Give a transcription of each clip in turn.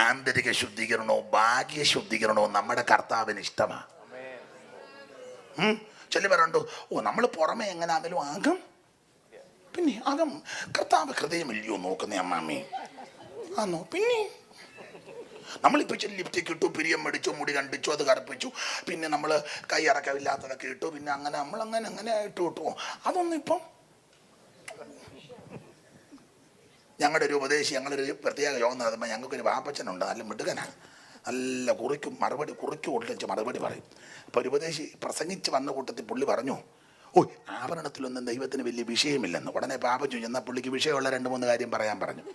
ആന്തരിക ശുദ്ധീകരണവും ബാഹ്യ ശുദ്ധീകരണവും നമ്മുടെ കർത്താവിന് ഇഷ്ടമാണ്. ചൊല്ലി പറയണ്ടോ, നമ്മൾ പുറമെ എങ്ങനെയാണെങ്കിലും ആകും, പിന്നെ ആകും. കർത്താവ് ഹൃദയമില്ലയോ നോക്കുന്നേ അമ്മാമ്മേ? ആന്നോ? പിന്നെ നമ്മളിപ്പോൾ ലിപ്റ്റിക്ക് ഇട്ടു, പിരിയം മേടിച്ചു, മുടി കണ്ടിച്ചു, അത് കറുപ്പിച്ചു, പിന്നെ നമ്മൾ കൈ ഇറക്കമില്ലാത്തതൊക്കെ ഇട്ടു, പിന്നെ അങ്ങനെ നമ്മളങ്ങനെ ഇട്ട് കിട്ടുമോ? അതൊന്നും ഇപ്പം ഞങ്ങളുടെ ഒരു ഉപദേശി, ഞങ്ങളൊരു പ്രത്യേക യോഗം നടത്തുമ്പോൾ ഞങ്ങൾക്കൊരു വാപ്പച്ചനുണ്ട്, നല്ല മിടുകനാണ്, നല്ല കുറിക്ക് ഒട്ടിച്ച് മറുപടി പറയും. അപ്പോൾ ഒരു ഉപദേശി പ്രസംഗിച്ച് വന്ന കൂട്ടത്തിൽ പുള്ളി പറഞ്ഞു, ആഭരണത്തിലൊന്നും ദൈവത്തിന് വലിയ വിഷയമില്ലെന്ന്. ഉടനെ പാപ്പച്ചു ചെന്നാൽ പുള്ളിക്ക് വിഷയമുള്ള 2-3 കാര്യം പറയാൻ പറഞ്ഞു.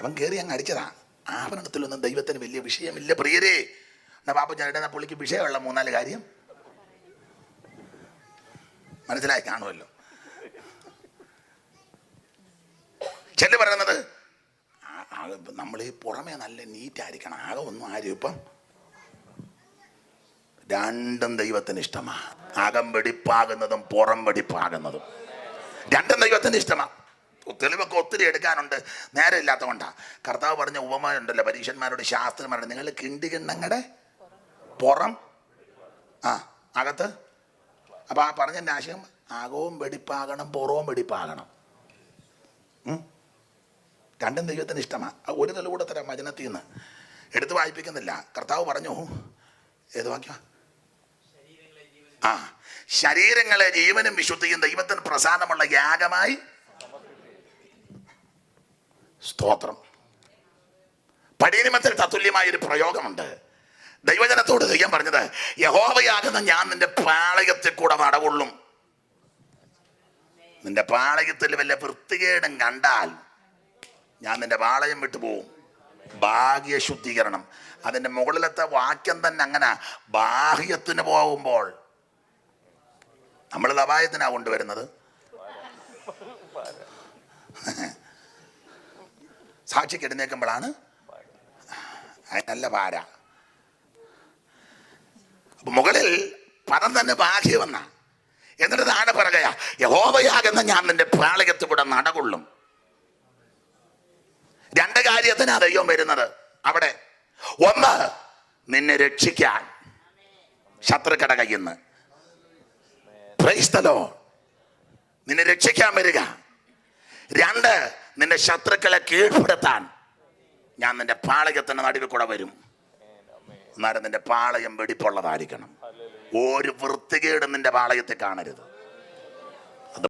അവൻ കയറി അങ്ങ് അടിച്ചതാ, ആഭരണത്തിലൊന്നും ദൈവത്തിന് വലിയ വിഷയമില്ല പ്രിയരേ. എന്നാ പാപ്പച്ചൻ ഇടുന്ന പുള്ളിക്ക് വിഷയമുള്ള 3-4 കാര്യം മനസ്സിലായി കാണുമല്ലോ. ചെല്ലു പറയുന്നത് നമ്മൾ ഈ പുറമേ നല്ല നീറ്റായിരിക്കണം, ആകെ ഒന്നും ആരും ഇപ്പം രണ്ടും ദൈവത്തിന് ഇഷ്ടമാണ്. അകം വെടിപ്പാകുന്നതും പുറം വെടിപ്പാകുന്നതും രണ്ടും ദൈവത്തിന് ഇഷ്ടമാണ്. തെളിവൊക്കെ ഒത്തിരി എടുക്കാനുണ്ട്, നേരെ ഇല്ലാത്ത കൊണ്ടാണ്. കർത്താവ് പറഞ്ഞ ഉപമ ഉണ്ടല്ലോ പരീക്ഷന്മാരോട്, ശാസ്ത്രന്മാരോട്, നിങ്ങൾ കിണ്ടികിണ്ണങ്ങളുടെ പുറം അകത്ത്. അപ്പം ആ പറഞ്ഞതിൻ്റെ ആശയം അകവും വെടിപ്പാകണം, പുറവും വെടിപ്പാകണം. രണ്ടും ദൈവത്തിന് ഇഷ്ടമാണ്. ഒരു തെളിവൂടെ തരാം വചനത്തിൽ നിന്ന്, എടുത്ത് വായിപ്പിക്കുന്നില്ല. കർത്താവ് പറഞ്ഞു, ഏത് വാക്യം? ശരീരങ്ങളെ ജീവനും വിശുദ്ധിയും ദൈവത്തിന് പ്രസാദമുള്ള യാഗമായി. സ്തോത്രം. പഴയനിയമത്തിൽ തത്തുല്യമായൊരു പ്രയോഗമുണ്ട്. ദൈവജനത്തോട് ദൈവം പറഞ്ഞത്, യഹോവയാകുന്ന ഞാൻ നിന്റെ പാളയത്തിൽ കൂടെ നടകൊള്ളും. നിന്റെ പാളയത്തിൽ വല്ല വൃത്തികേടും കണ്ടാൽ ഞാൻ നിന്റെ പാളയം വിട്ടുപോകും. ബാഹ്യ ശുദ്ധീകരണം. അതിൻ്റെ മുകളിലത്തെ വാക്യം തന്നെ അങ്ങനെ. ബാഹ്യത്തിന് പോകുമ്പോൾ നമ്മൾ അപായത്തിനാണ് കൊണ്ടുവരുന്നത്. സാക്ഷിക്ക് എഴുന്നേൽക്കുമ്പോഴാണ് അതിനല്ല പാര. മുകളിൽ പദം തന്നെ ബാഹ്യമെന്ന, എന്നിട്ട് താഴെ പറയുകയാ, യഹോവയാകുന്ന ഞാൻ നിന്റെ പാളയത്തിൽ കൂടെ നടകൊള്ളും. 2 കാര്യത്തിനാ ദൈവം വരുന്നത് അവിടെ. ഒന്ന്, നിന്നെ രക്ഷിക്കാൻ ശത്രുക്കളുടെ കയ്യിൽ നിന്ന്. Praise the Lord. നിന്നെ രക്ഷിക്കാൻ വരിക. 2, നിന്റെ ശത്രുക്കളെ കീഴ്പ്പെടുത്താൻ ഞാൻ നിന്റെ പാളയത്തിന്റെ നടുവിൽ കൂടെ വരും. എന്നാലും നിന്റെ പാളയം വെടിപ്പുള്ളതായിരിക്കണം. ഒരു വൃത്തികേടും നിന്റെ പാളയത്തിൽ കാണരുത്.